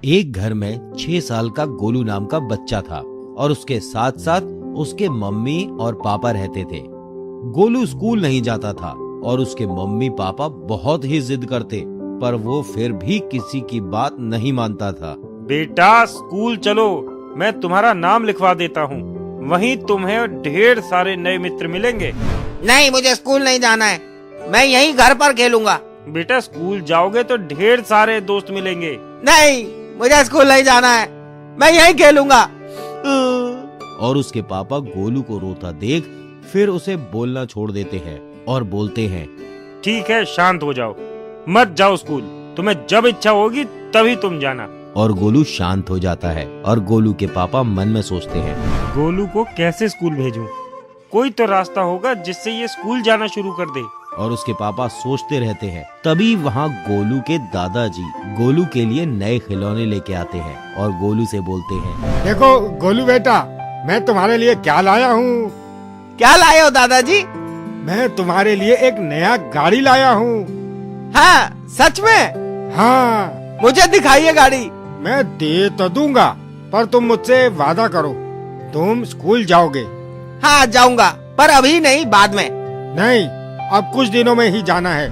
एक घर में 6 साल का गोलू नाम का बच्चा था और उसके साथ साथ उसके मम्मी और पापा रहते थे। गोलू स्कूल नहीं जाता था और उसके मम्मी पापा बहुत ही जिद करते, पर वो फिर भी किसी की बात नहीं मानता था। बेटा स्कूल चलो, मैं तुम्हारा नाम लिखवा देता हूँ, वहीं तुम्हें ढेर सारे नए मित्र मिलेंगे। नहीं, मुझे स्कूल नहीं जाना है, मैं यहीं घर पर खेलूंगा। बेटा स्कूल जाओगे तो ढेर सारे दोस्त मिलेंगे। नहीं, मुझे स्कूल नहीं जाना है, मैं यहीं खेलूंगा। और उसके पापा गोलू को रोता देख फिर उसे बोलना छोड़ देते हैं और बोलते हैं, ठीक है शांत हो जाओ, मत जाओ स्कूल, तुम्हें जब इच्छा होगी तभी तुम जाना। और गोलू शांत हो जाता है और गोलू के पापा मन में सोचते हैं, गोलू को कैसे स्कूल भेजूं? कोई तो रास्ता होगा जिससे ये स्कूल जाना शुरू कर दे। और उसके पापा सोचते रहते हैं। तभी वहाँ गोलू के दादाजी गोलू के लिए नए खिलौने लेके आते हैं और गोलू से बोलते हैं, देखो गोलू बेटा, मैं तुम्हारे लिए क्या लाया हूँ। क्या लाए हो दादाजी? मैं तुम्हारे लिए एक नया गाड़ी लाया हूँ। हाँ, सच में? हाँ, मुझे दिखाइए गाड़ी। मैं दे तो दूंगा, पर तुम मुझसे वादा करो, तुम स्कूल जाओगे। हाँ जाऊंगा, पर अभी नहीं, बाद में। नहीं, अब कुछ दिनों में ही जाना है।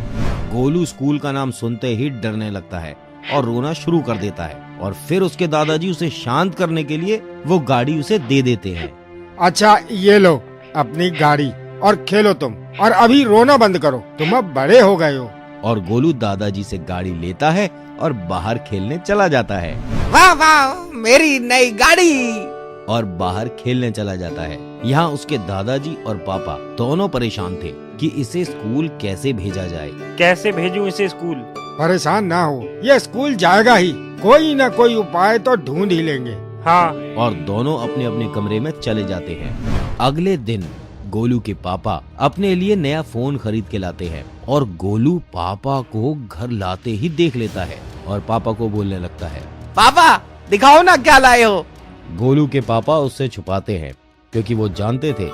गोलू स्कूल का नाम सुनते ही डरने लगता है और रोना शुरू कर देता है। और फिर उसके दादाजी उसे शांत करने के लिए वो गाड़ी उसे दे देते हैं। अच्छा ये लो अपनी गाड़ी और खेलो तुम, और अभी रोना बंद करो, तुम अब बड़े हो गए हो। और गोलू दादाजी से गाड़ी लेता है और बाहर खेलने चला जाता है। वाह वाह, मेरी नई गाड़ी। और बाहर खेलने चला जाता है। यहाँ उसके दादाजी और पापा दोनों परेशान थे कि इसे स्कूल कैसे भेजा जाए। कैसे भेजूं इसे स्कूल? परेशान ना हो, ये स्कूल जाएगा ही, कोई न कोई उपाय तो ढूंढ ही लेंगे। हाँ। और दोनों अपने अपने कमरे में चले जाते हैं। अगले दिन गोलू के पापा अपने लिए नया फोन खरीद के लाते हैं और गोलू पापा को घर लाते ही देख लेता है और पापा को बोलने लगता है, पापा दिखाओ ना क्या लाए हो। गोलू के पापा उससे छुपाते हैं क्योंकि वो जानते थे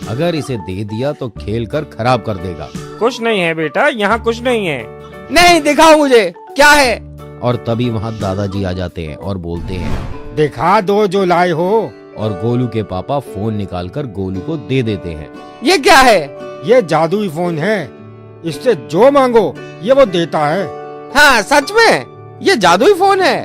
अगर इसे दे दिया तो खेल कर खराब कर देगा। कुछ नहीं है बेटा, यहाँ कुछ नहीं है। नहीं, दिखाओ मुझे क्या है। और तभी वहाँ दादाजी आ जाते हैं और बोलते हैं, दिखा दो जो लाए हो। और गोलू के पापा फोन निकालकर गोलू को दे देते हैं। ये क्या है? ये जादुई फोन है, इससे जो मांगो ये वो देता है। हाँ सच में, ये जादुई फोन है।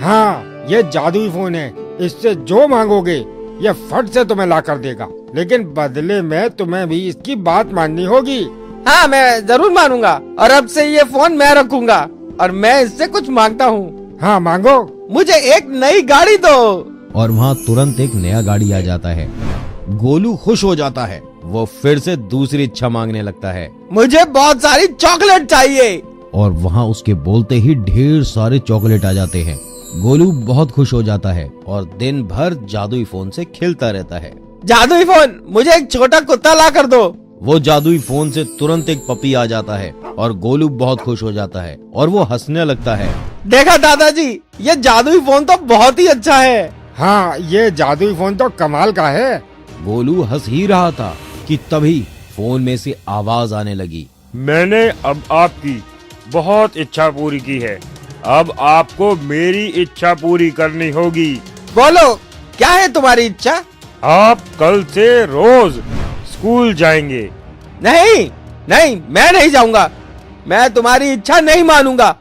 हाँ, ये जादुई फोन है, इससे जो मांगोगे ये फट से तुम्हें ला कर देगा, लेकिन बदले में तुम्हें भी इसकी बात माननी होगी। हाँ मैं जरूर मानूंगा, और अब से ये फोन मैं रखूंगा और मैं इससे कुछ मांगता हूँ। हाँ मांगो। मुझे एक नई गाड़ी दो। और वहाँ तुरंत एक नया गाड़ी आ जाता है। गोलू खुश हो जाता है, वो फिर से दूसरी इच्छा मांगने लगता है। मुझे बहुत सारी चॉकलेट चाहिए। और वहाँ उसके बोलते ही ढेर सारे चॉकलेट आ जाते हैं। गोलू बहुत खुश हो जाता है और दिन भर जादुई फोन से खेलता रहता है। जादुई फोन, मुझे एक छोटा कुत्ता ला कर दो। वो जादुई फोन से तुरंत एक पपी आ जाता है और गोलू बहुत खुश हो जाता है और वो हंसने लगता है। देखा दादाजी, ये जादुई फोन तो बहुत ही अच्छा है। हाँ, ये जादुई फोन तो कमाल का है। गोलू हंस ही रहा था कि तभी फोन में से आवाज आने लगी, मैंने अब आपकी बहुत इच्छा पूरी की है, अब आपको मेरी इच्छा पूरी करनी होगी। बोलो क्या है तुम्हारी इच्छा? आप कल से रोज स्कूल जाएंगे। नहीं नहीं, मैं नहीं जाऊंगा, मैं तुम्हारी इच्छा नहीं मानूंगा,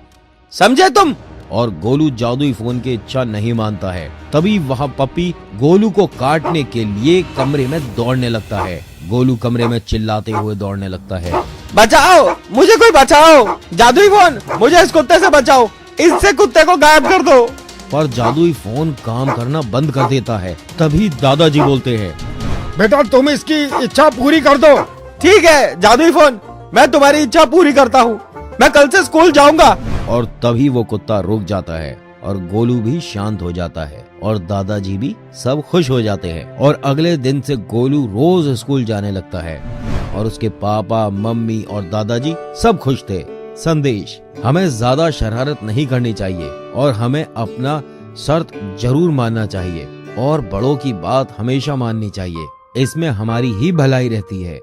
समझे तुम? और गोलू जादुई फोन की इच्छा नहीं मानता है। तभी वहाँ पपी गोलू को काटने के लिए कमरे में दौड़ने लगता है। गोलू कमरे में चिल्लाते हुए दौड़ने लगता है, बचाओ मुझे, कोई बचाओ, जादुई फोन मुझे इस कुत्ते से बचाओ, इससे कुत्ते को गायब कर दो। पर जादुई फोन काम करना बंद कर देता है। तभी दादाजी बोलते हैं, बेटा तुम इसकी इच्छा पूरी कर दो। ठीक है जादुई फोन, मैं तुम्हारी इच्छा पूरी करता हूँ, मैं कल से स्कूल जाऊंगा। और तभी वो कुत्ता रुक जाता है और गोलू भी शांत हो जाता है और दादाजी भी सब खुश हो जाते हैं। और अगले दिन से गोलू रोज स्कूल जाने लगता है और उसके पापा मम्मी और दादाजी सब खुश थे। संदेश, हमें ज्यादा शरारत नहीं करनी चाहिए और हमें अपना शर्त जरूर मानना चाहिए और बड़ों की बात हमेशा माननी चाहिए, इसमें हमारी ही भलाई रहती है।